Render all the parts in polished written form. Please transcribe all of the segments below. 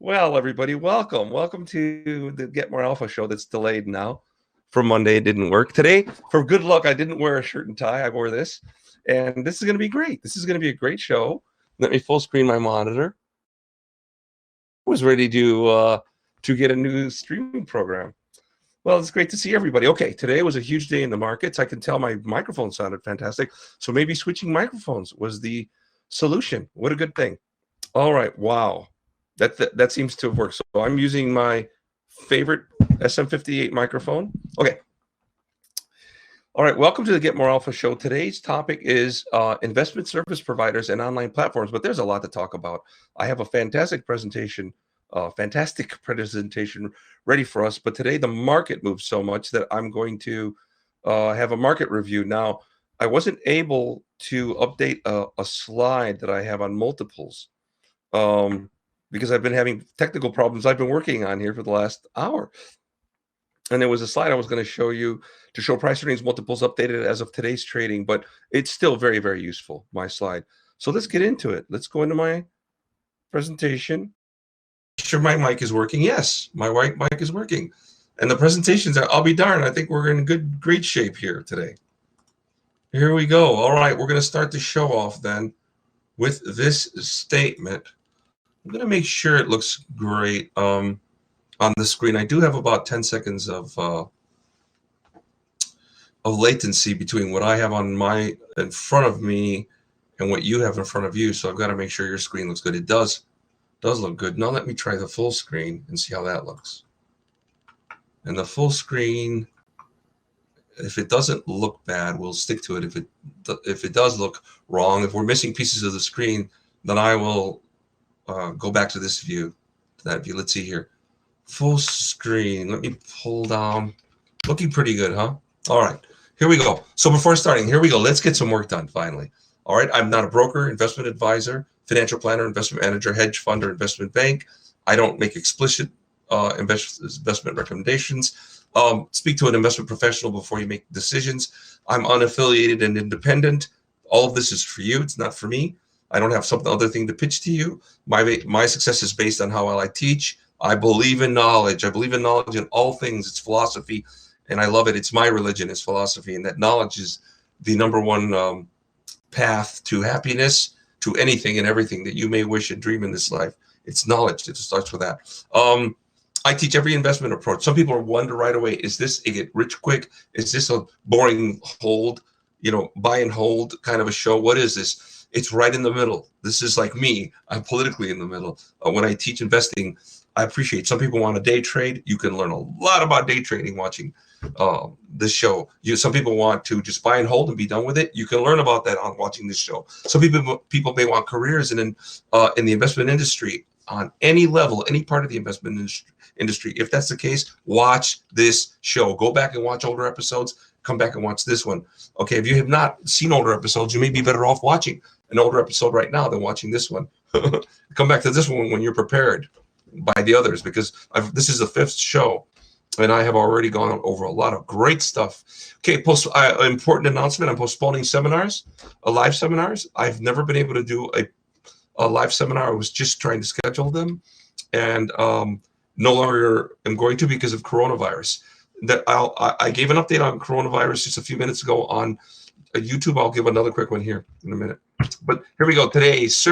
Well, everybody, welcome. Welcome to the Get MorAlpha show that's delayed now. For Monday, it didn't work. Today, for good luck, I didn't wear a shirt and tie. I wore this. And this is going to be great. This is going to be a great show. Let me full screen my monitor. I was ready to get a new streaming program. Well, it's great to see everybody. Okay, today was a huge day in the markets. I can tell my microphone sounded fantastic. So maybe switching microphones was the solution. What a good thing. All right, wow. That seems to have worked. So I'm using my favorite SM58 microphone. Okay. All right, welcome to the Get MorAlpha show. Today's topic is investment service providers and online platforms, but there's a lot to talk about. I have a fantastic presentation ready for us, but today the market moves so much that I'm going to have a market review. Now, I wasn't able to update a slide that I have on multiples. Because I've been having technical problems I've been working on here for the last hour. And there was a slide I was going to show you to show price earnings multiples updated as of today's trading, but it's still very, very useful, my slide. So let's get into it. Let's go into my presentation. Sure, my mic is working. Yes, my white mic is working. And the presentations, I'll be darned, I think we're in great shape here today. Here we go. All right, we're going to start the show off then with this statement. I'm going to make sure it looks great on the screen. I do have about 10 seconds of latency between what I have in front of me and what you have in front of you. So I've got to make sure your screen looks good. It does look good. Now let me try the full screen and see how that looks. And the full screen, if it doesn't look bad, we'll stick to it. If it does look wrong, if we're missing pieces of the screen, then I will go back to this view, to that view. Let's see here. Full screen. Let me pull down. Looking pretty good, huh? All right. Here we go. So before starting, here we go. Let's get some work done finally. All right. I'm not a broker, investment advisor, financial planner, investment manager, hedge fund, or investment bank. I don't make explicit investment recommendations. Speak to an investment professional before you make decisions. I'm unaffiliated and independent. All of this is for you. It's not for me. I don't have some other thing to pitch to you. My success is based on how well I teach. I believe in knowledge. I believe in knowledge in all things. It's philosophy, and I love it. It's my religion. It's philosophy, and that knowledge is the number one path to happiness, to anything and everything that you may wish and dream in this life. It's knowledge. It starts with that. I teach every investment approach. Some people wonder right away, is this a get rich quick? Is this a boring hold, buy and hold kind of a show? What is this? It's right in the middle. This is like me. I'm politically in the middle. When I teach investing, I appreciate some people want to day trade. You can learn a lot about day trading watching this show. Some people want to just buy and hold and be done with it. You can learn about that on watching this show. Some people may want careers in the investment industry on any level, any part of the investment industry. If that's the case, watch this show. Go back and watch older episodes. Come back and watch this one. Okay, if you have not seen older episodes, you may be better off watching an older episode right now than watching this one. Come back to this one when you're prepared by the others, because this is the 5th show, and I have already gone over a lot of great stuff. Okay, important announcement. I'm postponing seminars, live seminars. I've never been able to do a live seminar. I was just trying to schedule them, and no longer am going to because of coronavirus. I gave an update on coronavirus just a few minutes ago on YouTube. I'll give another quick one here in a minute. But here we go. Today's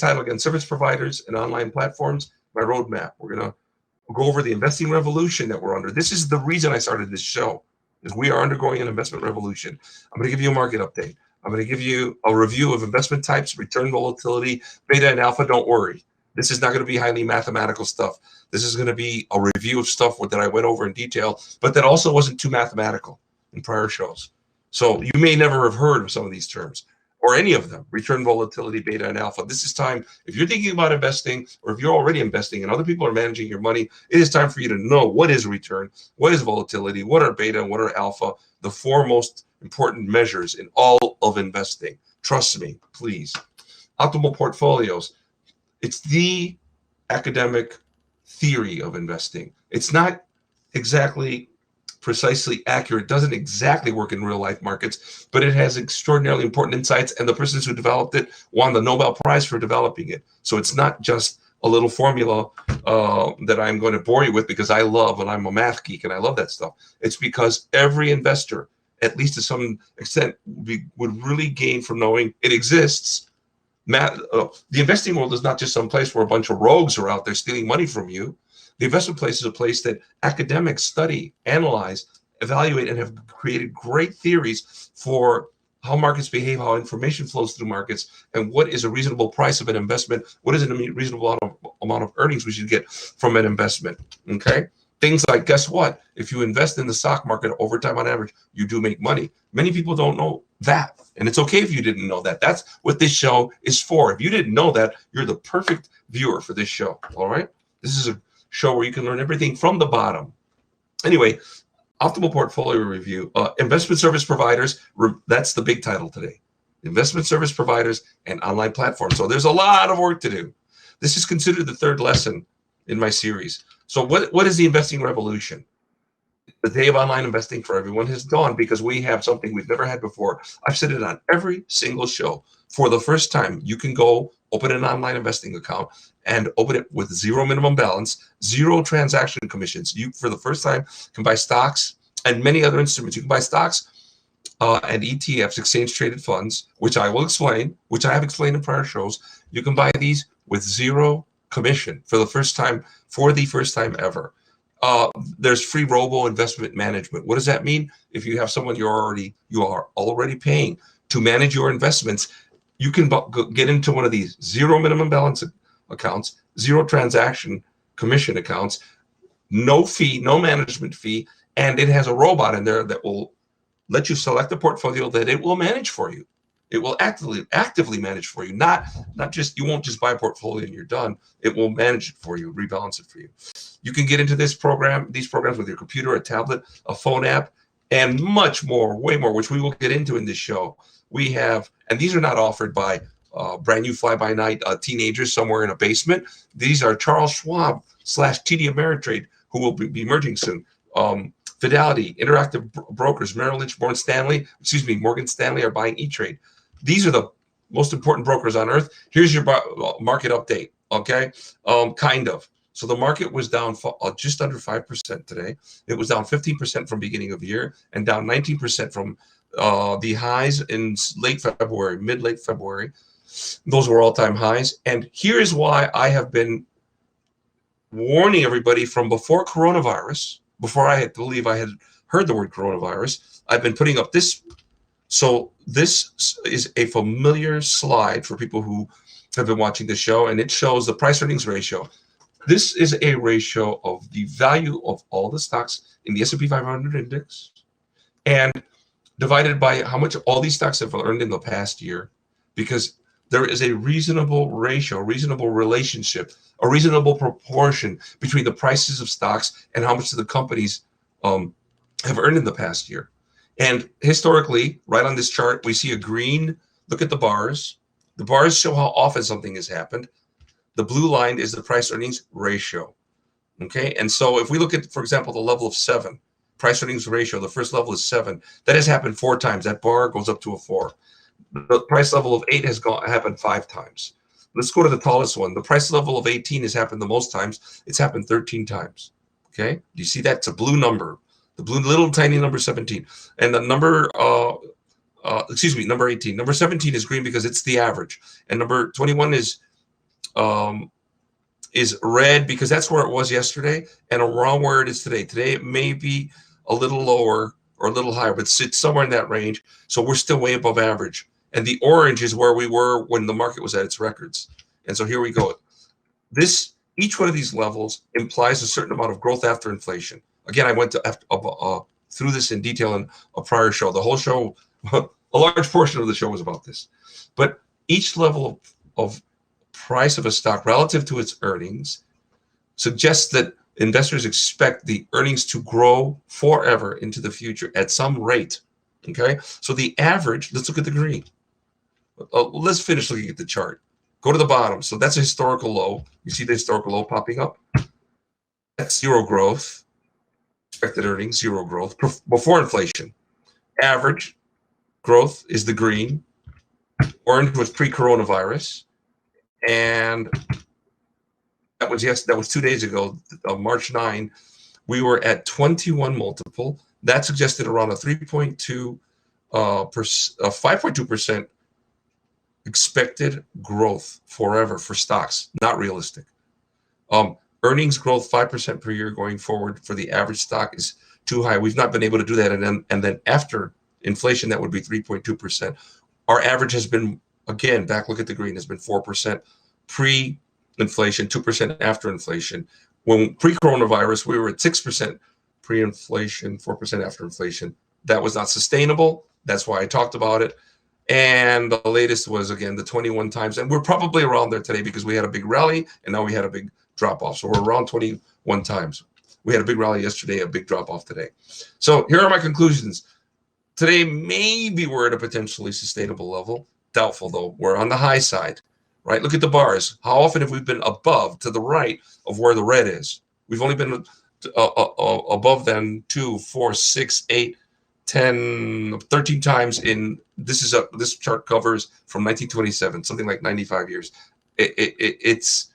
title again: service providers and online platforms. My roadmap. We're gonna go over the investing revolution that we're under. This is the reason I started this show, is we are undergoing an investment revolution. I'm going to give you a market update. I'm going to give you a review of investment types, return volatility, beta and alpha. Don't worry. This is not going to be highly mathematical stuff. This is going to be a review of stuff that I went over in detail, but that also wasn't too mathematical in prior shows. So you may never have heard of some of these terms or any of them: return volatility, beta and alpha. This is time, if you're thinking about investing, or if you're already investing and other people are managing your money, it is time for you to know what is return, what is volatility, what are beta, what are alpha, the 4 most important measures in all of investing. Trust me, please. Optimal portfolios. It's the academic theory of investing. It's not exactly precisely accurate, doesn't exactly work in real life markets, but it has extraordinarily important insights, and the persons who developed it won the Nobel Prize for developing it. So it's not just a little formula that I'm going to bore you with because I love, and I'm a math geek and I love that stuff. It's because every investor, at least to some extent, would really gain from knowing it exists. The investing world is not just some place where a bunch of rogues are out there stealing money from you. The investment place is a place that academics study, analyze, evaluate, and have created great theories for how markets behave, how information flows through markets, and what is a reasonable price of an investment, what is a reasonable amount of earnings we should get from an investment, okay? Things like, guess what? If you invest in the stock market over time on average, you do make money. Many people don't know that, and it's okay if you didn't know that. That's what this show is for. If you didn't know that, you're the perfect viewer for this show, all right? This is a show where you can learn everything from the bottom. Anyway, Optimal Portfolio Review, investment service providers, that's the big title today. Investment service providers and online platforms. So there's a lot of work to do. This is considered the third lesson in my series. So what is the investing revolution? The day of online investing for everyone has dawned because we have something we've never had before. I've said it on every single show. For the first time, you can go open an online investing account and open it with zero minimum balance, zero transaction commissions. You, for the first time, can buy stocks and many other instruments. You can buy stocks and ETFs, exchange traded funds, which I will explain, which I have explained in prior shows. You can buy these with zero commission for the first time ever. There's free robo investment management. What does that mean? If you have someone you are already paying to manage your investments, you can get into one of these zero minimum balance accounts, zero transaction commission accounts, no fee, no management fee, and it has a robot in there that will let you select a portfolio that it will manage for you. It will actively manage for you, not just, you won't just buy a portfolio and you're done. It will manage it for you, rebalance it for you. You can get into these programs with your computer, a tablet, a phone app, and much more, way more, which we will get into in this show. We have, and these are not offered by brand new fly-by-night teenagers somewhere in a basement. These are Charles Schwab / TD Ameritrade, who will be merging soon. Fidelity, Interactive Brokers, Merrill Lynch, Morgan Stanley are buying E-Trade. These are the most important brokers on earth. Here's your market update, okay? Kind of. So the market was down just under 5% today. It was down 15% from beginning of the year and down 19% from the highs in mid-late February. Those were all-time highs. And here's why I have been warning everybody from before coronavirus, before I believe I had heard the word coronavirus. I've been putting up this. So this is a familiar slide for people who have been watching the show, and it shows the price earnings ratio. This is a ratio of the value of all the stocks in the S&P 500 index and divided by how much all these stocks have earned in the past year, because there is a reasonable ratio, reasonable relationship, a reasonable proportion between the prices of stocks and how much the companies have earned in the past year. And historically, right on this chart, we see a green. Look at the bars. The bars show how often something has happened. The blue line is the price earnings ratio. Okay, and so if we look at, for example, the level of 7, price earnings ratio, the first level is 7. That has happened 4 times. That bar goes up to a 4. The price level of 8 has happened 5 times. Let's go to the tallest one. The price level of 18 has happened the most times. It's happened 13 times. Okay, do you see that? It's a blue number. The blue little tiny number 17. And the number, number 18. Number 17 is green because it's the average. And number 21 is red because that's where it was yesterday and around where it is today. Today it may be a little lower or a little higher, but it's somewhere in that range. So we're still way above average. And the orange is where we were when the market was at its records. And so here we go. Each one of these levels implies a certain amount of growth after inflation. Again, I went through this in detail in a prior show. The whole show, a large portion of the show was about this. But each level of price of a stock relative to its earnings suggests that investors expect the earnings to grow forever into the future at some rate. Okay, so the average, let's look at the green. Let's finish looking at the chart. Go to the bottom. So that's a historical low. You see the historical low popping up? That's zero growth. Expected earnings, zero growth before inflation. Average growth is the green. Orange was pre-coronavirus. And That was that was 2 days ago, March 9. We were at 21 multiple. That suggested around a 3.2 5.2% expected growth forever for stocks, not realistic. Earnings growth 5% per year going forward for the average stock is too high. We've not been able to do that, and then after inflation, that would be 3.2%. Our average has been, again, back look at the green, has been 4% pre-inflation, 2% after inflation. When pre-coronavirus, we were at 6% pre-inflation, 4% after inflation. That was not sustainable. That's why I talked about it. And the latest was, again, the 21 times. And we're probably around there today because we had a big rally and now we had a big drop off. So we're around 21 times. We had a big rally yesterday, a big drop off today. So here are my conclusions. Today, maybe we're at a potentially sustainable level. Doubtful, though. We're on the high side, right? Look at the bars. How often have we been above, to the right of where the red is? We've only been above them 2, 4, 6, 8, 10, 13 times in, this chart covers from 1927, something like 95 years. It's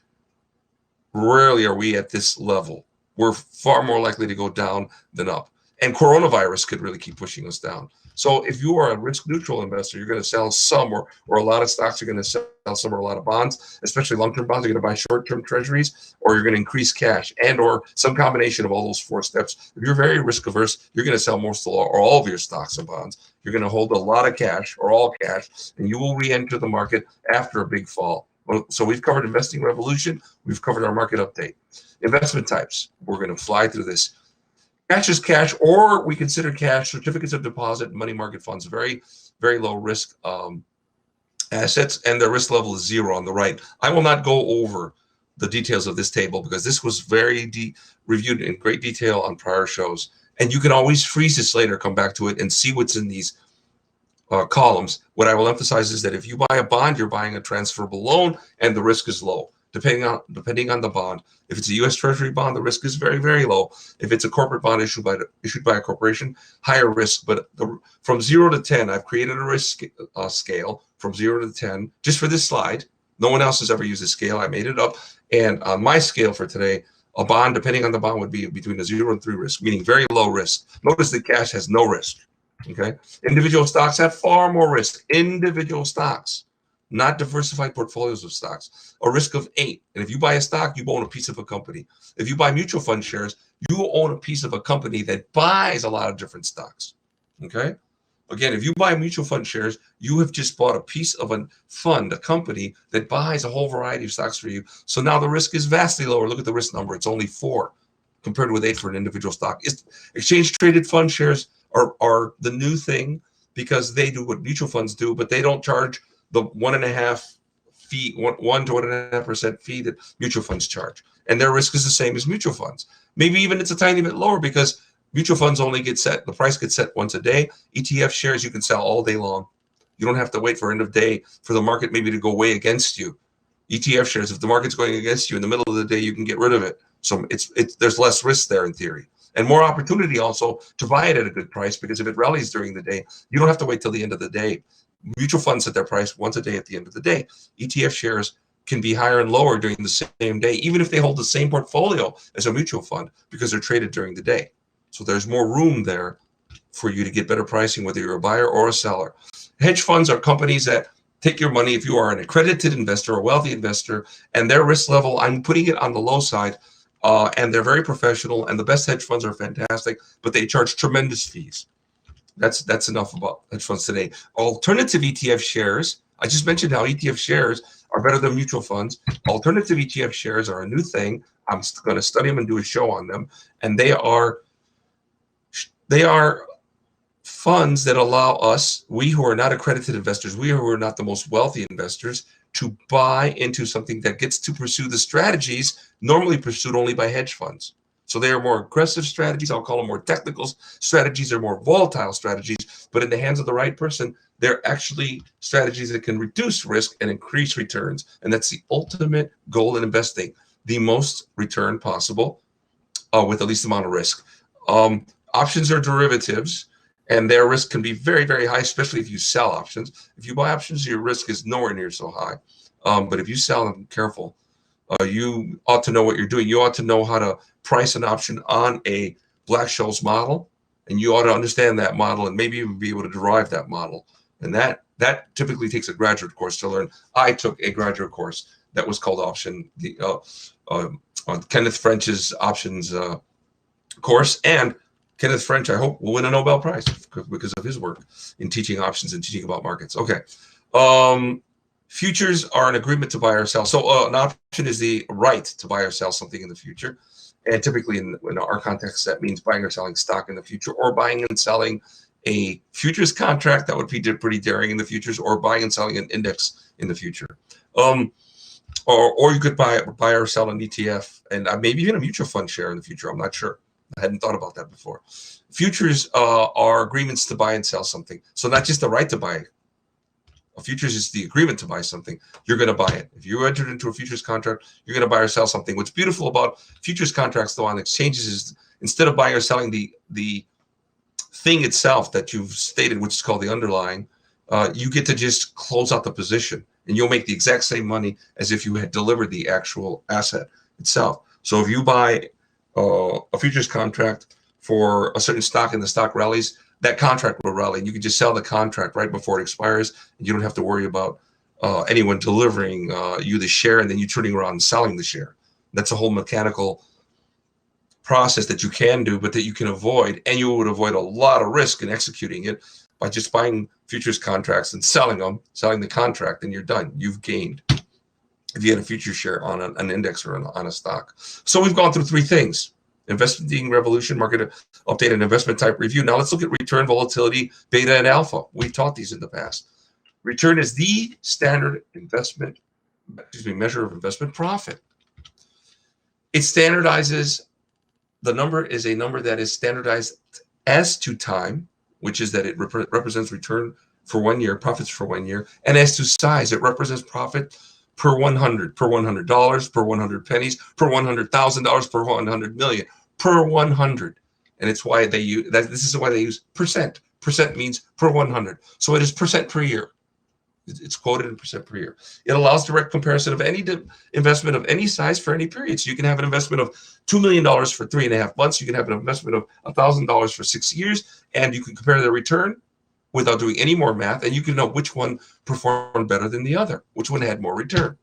rarely are we at this level. We're far more likely to go down than up. And coronavirus could really keep pushing us down. So if you are a risk neutral investor, you're going to sell some or a lot of stocks, you're going to sell some or a lot of bonds, especially long-term bonds. You're going to buy short-term treasuries, or you're going to increase cash, and or some combination of all those 4 steps. If you're very risk averse, you're going to sell most or all of your stocks and bonds. You're going to hold a lot of cash or all cash, and you will re-enter the market after a big fall. So we've covered investing revolution. We've covered our market update. Investment types. We're going to fly through this. Cash is cash, or we consider cash certificates of deposit, money market funds, very, very low risk assets, and their risk level is 0 on the right. I will not go over the details of this table because this was very reviewed in great detail on prior shows. And you can always freeze this later, come back to it, and see what's in these columns. What I will emphasize is that if you buy a bond, you're buying a transferable loan, and the risk is low. Depending on the bond. If it's a U.S. Treasury bond, the risk is very, very low. If it's a corporate bond issued by a corporation, higher risk. But from 0 to 10, I've created a risk scale from 0 to 10 just for this slide. No one else has ever used this scale. I made it up. And on my scale for today, a bond, depending on the bond, would be between a 0 and 3 risk, meaning very low risk. Notice that cash has no risk. Okay. Individual stocks have far more risk. Individual stocks, not diversified portfolios of stocks, a risk of 8. And if you buy a stock, you own a piece of a company. If you buy mutual fund shares, you own a piece of a company that buys a lot of different stocks. Okay. Again, if you buy mutual fund shares, you have just bought a piece of a fund, a company that buys a whole variety of stocks for you. So now the risk is vastly lower. Look at the risk number. It's only 4 compared with 8 for an individual stock. Exchange traded fund shares are the new thing because they do what mutual funds do, but they don't charge the 1.5 fee, 1 to 1.5% fee that mutual funds charge. And their risk is the same as mutual funds. Maybe even it's a tiny bit lower because mutual funds only get set, the price gets set once a day. ETF shares you can sell all day long. You don't have to wait for end of day for the market maybe to go way against you. ETF shares, if the market's going against you in the middle of the day, you can get rid of it. So there's less risk there in theory. And more opportunity also to buy it at a good price, because if it rallies during the day, you don't have to wait till the end of the day. Mutual funds set their price once a day at the end of the day. ETF shares can be higher and lower during the same day, even if they hold the same portfolio as a mutual fund, because they're traded during the day. So there's more room there for you to get better pricing, whether you're a buyer or a seller. Hedge funds are companies that take your money if you are an accredited investor, a wealthy investor, and their risk level, I'm putting it on the low side, and they're very professional, and the best hedge funds are fantastic, but they charge tremendous fees. That's enough about hedge funds today. Alternative ETF shares, I just mentioned how ETF shares are better than mutual funds. Alternative ETF shares are a new thing. I'm going to study them and do a show on them, and they are funds that allow us, we who are not accredited investors, we who are not the most wealthy investors, to buy into something that gets to pursue the strategies normally pursued only by hedge funds. So they are more aggressive strategies. I'll call them more technical strategies. They're more volatile strategies, but in the hands of the right person, they're actually strategies that can reduce risk and increase returns. And that's the ultimate goal in investing, the most return possible with the least amount of risk. Options are derivatives, and their risk can be very, very high, especially if you sell options. If you buy options, your risk is nowhere near so high. But if you sell them, careful. You ought to know what you're doing. You ought to know how to price an option on a Black-Scholes model, and you ought to understand that model and maybe even be able to derive that model. And that typically takes a graduate course to learn. I took a graduate course that was called Kenneth French's options course, and Kenneth French, I hope, will win a Nobel Prize because of his work in teaching options and teaching about markets. Okay. Futures are an agreement to buy or sell. So an option is the right to buy or sell something in the future. And typically in our context, that means buying or selling stock in the future, or buying and selling a futures contract. That would be pretty daring in the futures, or buying and selling an index in the future. Or you could buy or sell an ETF, and maybe even a mutual fund share in the future. I'm not sure. I hadn't thought about that before. Futures are agreements to buy and sell something. So not just the right to buy. A futures is the agreement to buy something. You're going to buy it. If you entered into a futures contract, you're going to buy or sell something. What's beautiful about futures contracts, though, on exchanges is instead of buying or selling the thing itself that you've stated, which is called the underlying, you get to just close out the position, and you'll make the exact same money as if you had delivered the actual asset itself. So if you buy a futures contract for a certain stock and the stock rallies, that contract will rally, and you can just sell the contract right before it expires, and you don't have to worry about anyone delivering you the share and then you turning around and selling the share. That's a whole mechanical process that you can do, but that you can avoid, and you would avoid a lot of risk in executing it by just buying futures contracts and selling the contract, and you're done. You've gained if you had a future share on an index or on a stock. So we've gone through three things: investing revolution, market update, and investment type review. Now let's look at return, volatility, beta, and alpha. We've taught these in the past. Return is the standard measure of investment profit. It standardizes, the number is a number that is standardized as to time, which is that it represents return for 1 year, profits for 1 year, and as to size, it represents profit per 100, per $100, per 100 pennies, per $100,000, per 100 million, per 100. And it's why they use that. This is why they use percent. Percent means per 100. So it is percent per year. It's quoted in percent per year. It allows direct comparison of any investment of any size for any period. So you can have an investment of $2 million for 3.5 months. You can have an investment of $1,000 for 6 years, and you can compare the return without doing any more math, and you can know which one performed better than the other, which one had more return.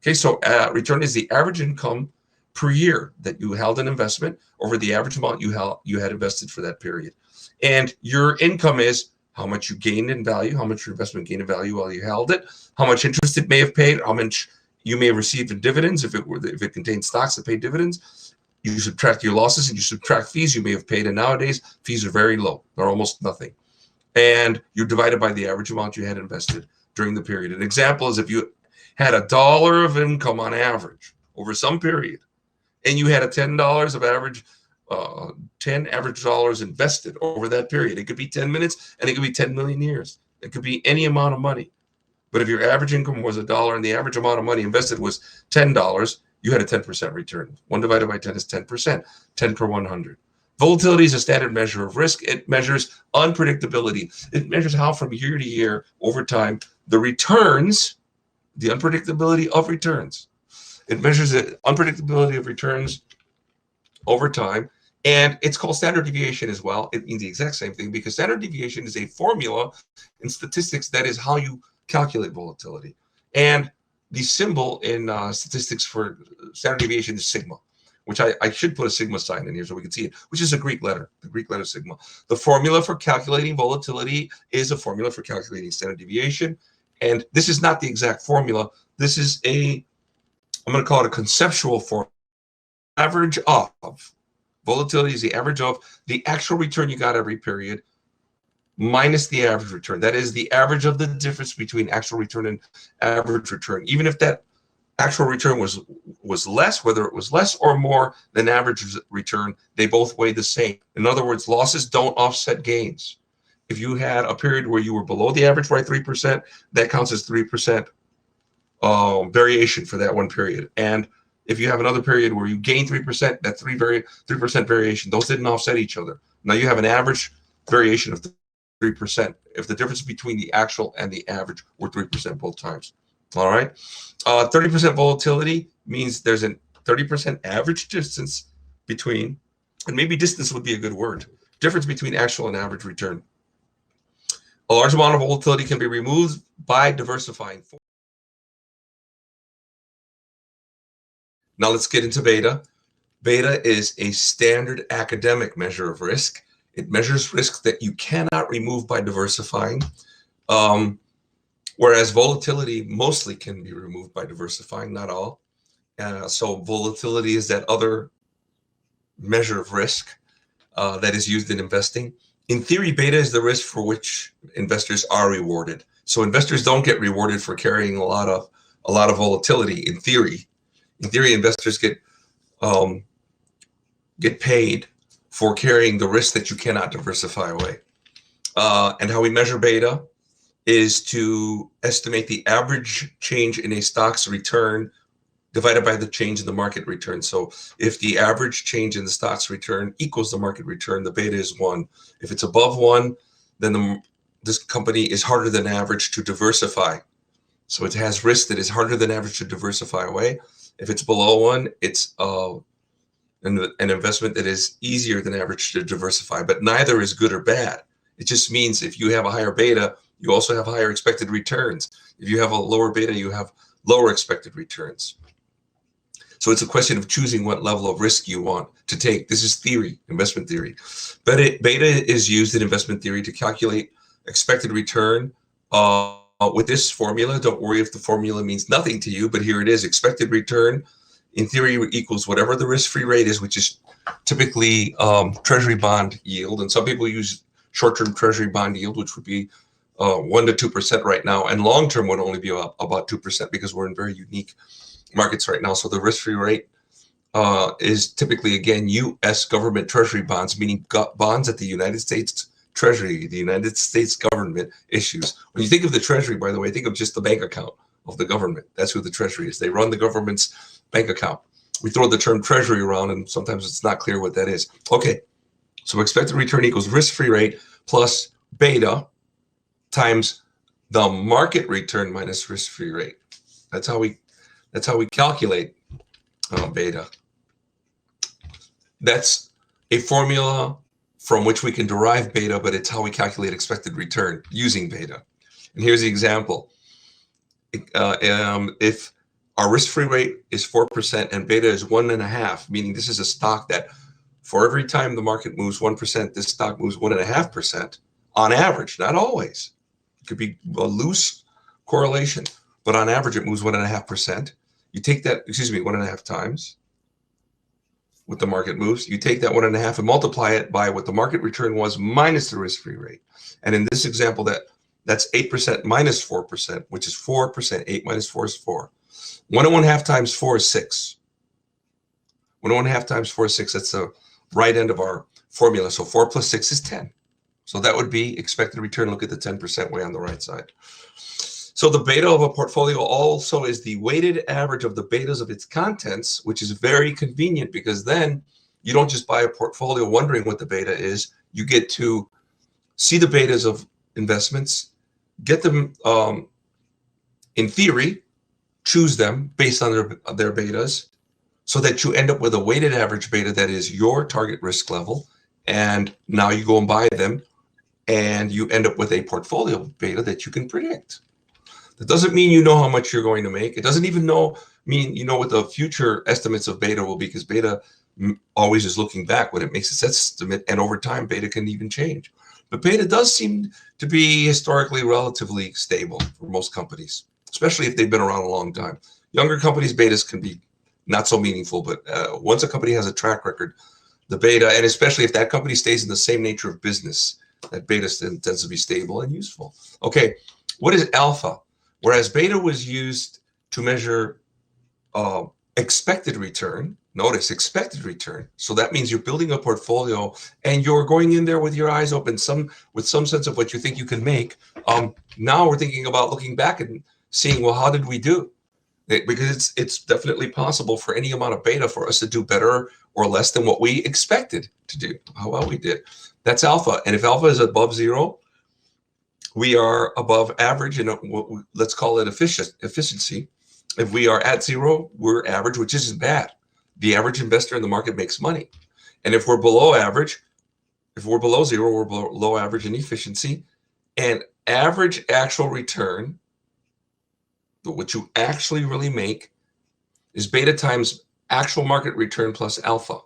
Okay, so return is the average income per year that you held an investment over the average amount you had invested for that period. And your income is how much you gained in value, how much your investment gained in value while you held it, how much interest it may have paid, how much you may have received in dividends if it contained stocks that pay dividends. You subtract your losses and you subtract fees you may have paid, and nowadays fees are very low. They're almost nothing. And you're divided by the average amount you had invested during the period. An example is if you had $1 of income on average over some period, and you had a $10 of average, 10 average dollars invested over that period. It could be 10 minutes, and it could be 10 million years. It could be any amount of money. But if your average income was $1 and the average amount of money invested was $10, you had a 10% return. 1 divided by 10 is 10%, 10 per 100. Volatility is a standard measure of risk. It measures unpredictability. It measures how from year to year, over time, the returns, the unpredictability of returns. It measures the unpredictability of returns over time, and it's called standard deviation as well. It means the exact same thing, because standard deviation is a formula in statistics that is how you calculate volatility. And the symbol in statistics for standard deviation is sigma, which I should put a sigma sign in here so we can see it, which is a Greek letter, the Greek letter sigma. The formula for calculating volatility is a formula for calculating standard deviation. And this is not the exact formula. This is I'm going to call it a conceptual formula. Average of volatility is the average of the actual return you got every period minus the average return. That is the average of the difference between actual return and average return. Even if that actual return was less, whether it was less or more than average return, they both weigh the same. In other words, losses don't offset gains. If you had a period where you were below the average by 3%, that counts as 3% variation for that one period. And if you have another period where you gain 3%, that's 3% variation. Those didn't offset each other. Now you have an average variation of 3% if the difference between the actual and the average were 3% both times. All right. 30% volatility means there's a 30% average distance between, and maybe distance would be a good word, difference between actual and average return. A large amount of volatility can be removed by diversifying. Now let's get into beta. Beta is a standard academic measure of risk. It measures risk that you cannot remove by diversifying, whereas volatility mostly can be removed by diversifying, not all. So volatility is that other measure of risk that is used in investing. In theory, beta is the risk for which investors are rewarded. So investors don't get rewarded for carrying a lot of volatility. In theory, investors get paid for carrying the risk that you cannot diversify away. And how we measure beta is to estimate the average change in a stock's return divided by the change in the market return. So if the average change in the stock's return equals the market return, the beta is 1. If it's above 1, then this company is harder than average to diversify. So it has risk that is harder than average to diversify away. If it's below 1, it's an investment that is easier than average to diversify, but neither is good or bad. It just means if you have a higher beta, you also have higher expected returns. If you have a lower beta, you have lower expected returns. So it's a question of choosing what level of risk you want to take. This is theory, investment theory. But beta is used in investment theory to calculate expected return. With this formula, don't worry if the formula means nothing to you, but here it is. Expected return, in theory, equals whatever the risk-free rate is, which is typically treasury bond yield. And some people use short-term treasury bond yield, which would be 1 to 2% right now. And long-term would only be about 2% because we're in very unique markets right now. So the risk-free rate is typically, again, U.S. government treasury bonds, meaning bonds that the United States Treasury, the United States government issues. When you think of the Treasury, by the way, think of just the bank account of the government. That's who the Treasury is. They run the government's bank account. We throw the term Treasury around, and sometimes it's not clear what that is. Okay, so expected return equals risk-free rate plus beta times the market return minus risk-free rate. That's how we calculate beta. That's a formula from which we can derive beta, but it's how we calculate expected return using beta. And here's the example. If our risk-free rate is 4% and beta is 1.5, meaning this is a stock that for every time the market moves 1%, this stock moves 1.5% on average, not always. It could be a loose correlation, but on average it moves 1.5%. You take that, 1.5 times what the market moves. You take that 1.5 and multiply it by what the market return was minus the risk-free rate. And in this example, that's 8% minus 4%, which is 4%. 8 minus 4 is 4. 1.5 times 4 is 6. 1.5 times 4 is 6. That's the right end of our formula. So 4 plus 6 is 10. So that would be expected return. Look at the 10% way on the right side. So the beta of a portfolio also is the weighted average of the betas of its contents, which is very convenient because then you don't just buy a portfolio wondering what the beta is. You get to see the betas of investments, get them in theory, choose them based on their betas so that you end up with a weighted average beta that is your target risk level. And now you go and buy them and you end up with a portfolio beta that you can predict. That doesn't mean you know how much you're going to make. It doesn't even mean you know what the future estimates of beta will be, because beta always is looking back when it makes its estimate, and over time beta can even change. But beta does seem to be historically relatively stable for most companies, especially if they've been around a long time. Younger companies, betas can be not so meaningful, but once a company has a track record, the beta, and especially if that company stays in the same nature of business, that beta tends to be stable and useful. Okay, what is alpha? Whereas beta was used to measure expected return, notice expected return. So that means you're building a portfolio and you're going in there with your eyes open, with some sense of what you think you can make. Now we're thinking about looking back and seeing, well, how did we do? Because it's definitely possible for any amount of beta for us to do better or less than what we expected to do, how well we did. That's alpha. And if alpha is above 0, we are above average, and let's call it efficiency. If we are at zero, we're average, which isn't bad. The average investor in the market makes money. And if we're below average, if we're below zero, we're below average in efficiency. And average actual return, what you actually really make, is beta times actual market return plus alpha.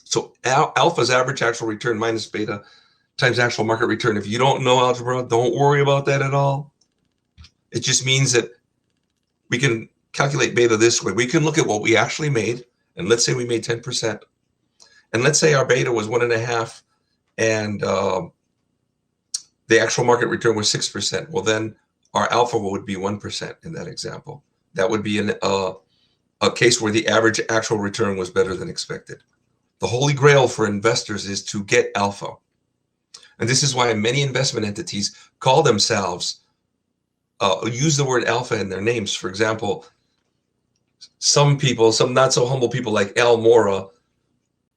So alpha is average actual return minus beta times actual market return. If you don't know algebra, don't worry about that at all. It just means that we can calculate beta this way. We can look at what we actually made, and let's say we made 10%. And let's say our beta was 1.5, and the actual market return was 6%. Well, then our alpha would be 1% in that example. That would be a case where the average actual return was better than expected. The holy grail for investors is to get alpha. And this is why many investment entities call themselves, use the word alpha in their names. For example, some people, some not so humble people like Al Mora,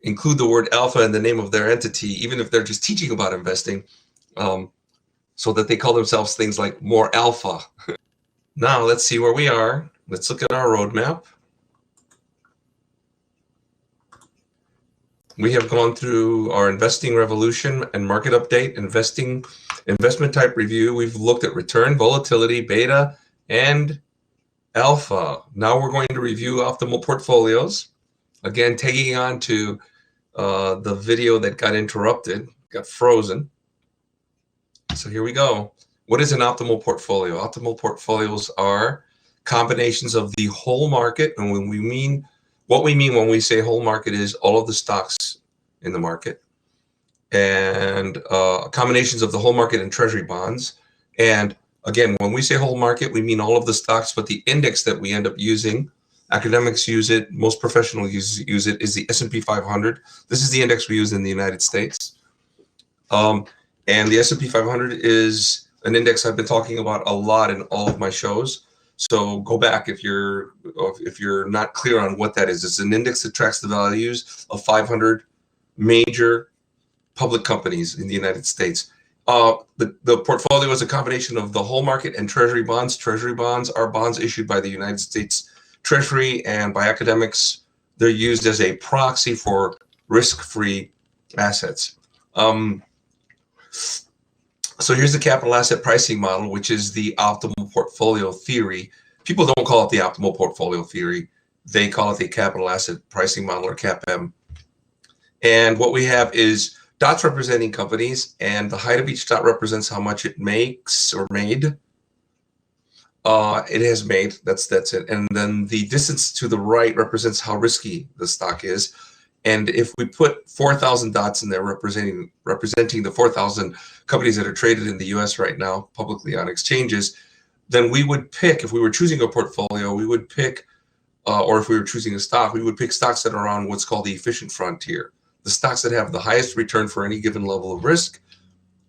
include the word alpha in the name of their entity, even if they're just teaching about investing, so that they call themselves things like MorAlpha. Now let's see where we are. Let's look at our roadmap. We have gone through our investing revolution and market update, investment type review. We've looked at return, volatility, beta, and alpha. Now we're going to review optimal portfolios. Again, taking on to the video that got interrupted, got frozen. So here we go. What is an optimal portfolio? Optimal portfolios are combinations of the whole market. And what we mean when we say whole market is all of the stocks in the market, and combinations of the whole market and treasury bonds. And again, when we say whole market, we mean all of the stocks, but the index that we end up using, academics use it, most professionals use it, is the S&P 500. This is the index we use in the United States. And the S&P 500 is an index I've been talking about a lot in all of my shows. So go back if you're not clear on what that is. It's an index that tracks the values of 500 major public companies in the United States. The portfolio is a combination of the whole market and treasury bonds. Treasury bonds are bonds issued by the United States Treasury, and by academics, they're used as a proxy for risk-free assets. So here's the capital asset pricing model, which is the optimal portfolio theory. People don't call it the optimal portfolio theory. They call it the capital asset pricing model, or CAPM. And what we have is dots representing companies, and the height of each dot represents how much it makes or made. It has made, that's it. And then the distance to the right represents how risky the stock is. And if we put 4,000 dots in there representing the 4,000 companies that are traded in the US right now, publicly on exchanges, then we would pick, if we were choosing a portfolio, we would pick, or if we were choosing a stock, we would pick stocks that are on what's called the efficient frontier, the stocks that have the highest return for any given level of risk.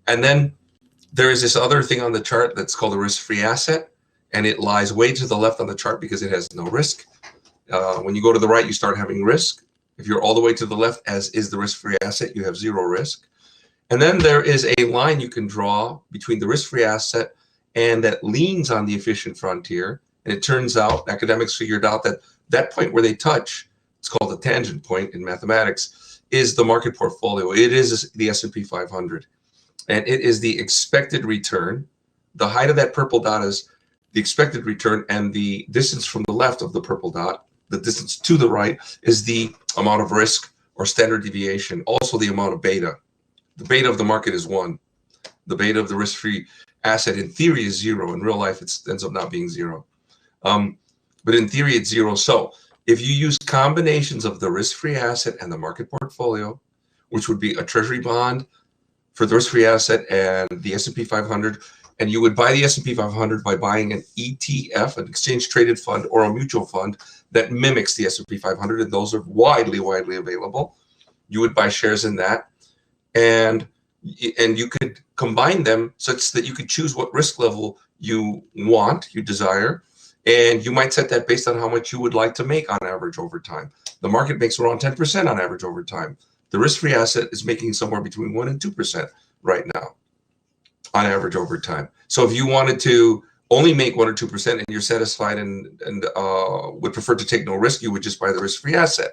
And then there is this other thing on the chart that's called a risk-free asset, and it lies way to the left on the chart because it has no risk. When you go to the right, you start having risk. If you're all the way to the left, as is the risk-free asset, you have zero risk. And then there is a line you can draw between the risk-free asset and that leans on the efficient frontier. And it turns out, academics figured out that that point where they touch, it's called the tangent point in mathematics, is the market portfolio. It is the S&P 500. And it is the expected return. The height of that purple dot is the expected return, and the distance from the left of the purple dot, the distance to the right, is the amount of risk or standard deviation, also the amount of beta. The beta of the market is 1. The beta of the risk-free asset in theory is 0. In real life, it ends up not being 0. But in theory, it's 0. So if you use combinations of the risk-free asset and the market portfolio, which would be a treasury bond for the risk-free asset and the S&P 500, and you would buy the S&P 500 by buying an ETF, an exchange-traded fund, or a mutual fund that mimics the S&P 500, and those are widely available. You would buy shares in that, and you could combine them such that you could choose what risk level you want, you desire, and you might set that based on how much you would like to make on average over time. The market makes around 10% on average over time. The risk-free asset is making somewhere between 1% and 2% right now. on average over time. So if you wanted to only make 1 or 2% and you're satisfied and would prefer to take no risk, you would just buy the risk-free asset.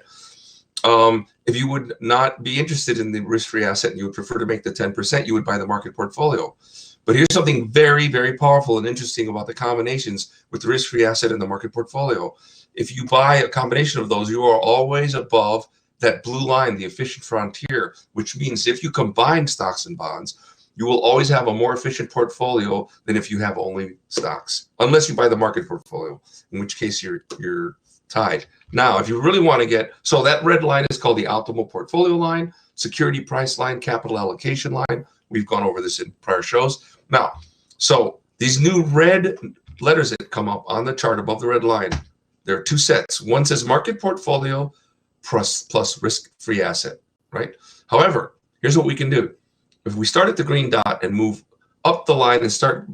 If you would not be interested in the risk-free asset and you would prefer to make the 10%, you would buy the market portfolio. But here's something very, very powerful and interesting about the combinations with the risk-free asset and the market portfolio. If you buy a combination of those, you are always above that blue line, the efficient frontier, which means if you combine stocks and bonds, you will always have a more efficient portfolio than if you have only stocks, unless you buy the market portfolio, in which case you're tied. Now, if you really want to get, so that red line is called the optimal portfolio line, security price line, capital allocation line. We've gone over this in prior shows. Now, so these new red letters that come up on the chart above the red line, there are two sets. One says market portfolio plus risk-free asset, right? However, here's what we can do. If we start at the green dot and move up the line and start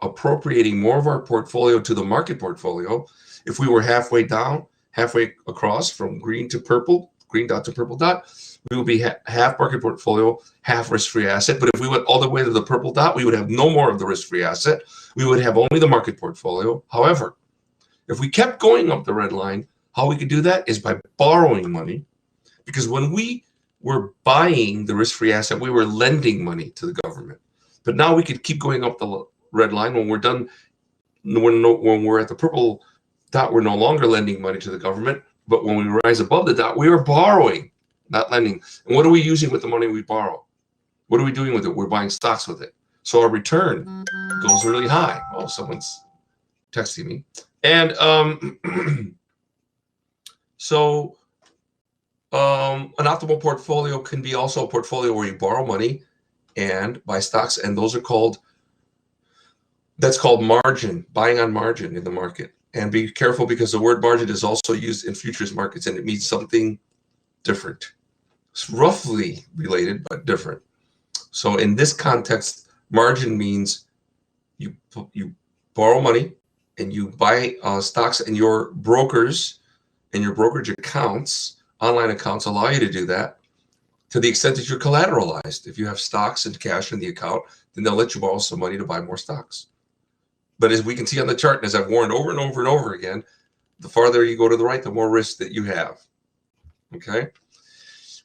appropriating more of our portfolio to the market portfolio, if we were halfway down, halfway across from green to purple, green dot to purple dot, we would be half market portfolio, half risk-free asset. But if we went all the way to the purple dot, we would have no more of the risk-free asset. We would have only the market portfolio. However, if we kept going up the red line, how we could do that is by borrowing money, because when we were buying the risk-free asset, we were lending money to the government. But now we could keep going up the red line. When we're done, when we're at the purple dot, we're no longer lending money to the government. But when we rise above the dot, we are borrowing, not lending. And what are we using with the money we borrow? What are we doing with it? We're buying stocks with it. So our return goes really high. Oh, someone's texting me. And so an optimal portfolio can be also a portfolio where you borrow money and buy stocks, and those are called, that's called margin, buying on margin in the market. And be careful, because the word margin is also used in futures markets and it means something different. It's roughly related, but different. So in this context, margin means you borrow money and you buy stocks, and your brokers and your brokerage accounts, online accounts, allow you to do that to the extent that you're collateralized. If you have stocks and cash in the account, then they'll let you borrow some money to buy more stocks. But as we can see on the chart, and as I've warned over and over and over again, the farther you go to the right, the more risk that you have. Okay.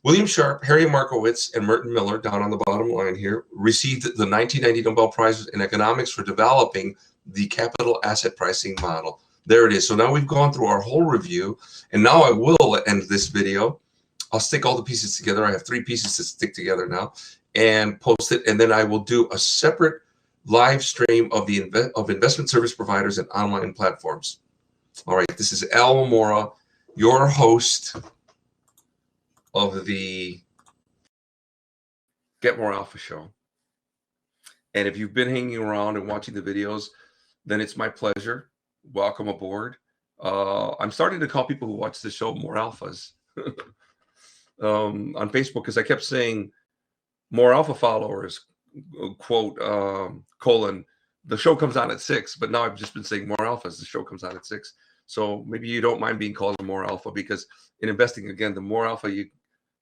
William Sharpe, Harry Markowitz, and Merton Miller, down on the bottom line here, received the 1990 Nobel Prize in economics for developing the capital asset pricing model. There it is. So now we've gone through our whole review, and now I will end this video. I'll stick all the pieces together. I have 3 pieces to stick together now and post it, and then I will do a separate live stream of the investment service providers and online platforms. All right, this is Al Mora, your host of the Get MorAlpha show. And if you've been hanging around and watching the videos, then it's my pleasure. Welcome aboard. I'm starting to call people who watch the show MorAlphas on Facebook, because I kept saying MorAlpha followers, quote, colon, the show comes on at 6, but now I've just been saying MorAlphas, the show comes on at 6. So maybe you don't mind being called a MorAlpha, because in investing, again, the more alpha you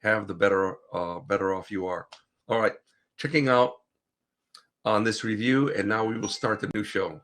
have, the better off you are. All right, checking out on this review, and now we will start the new show.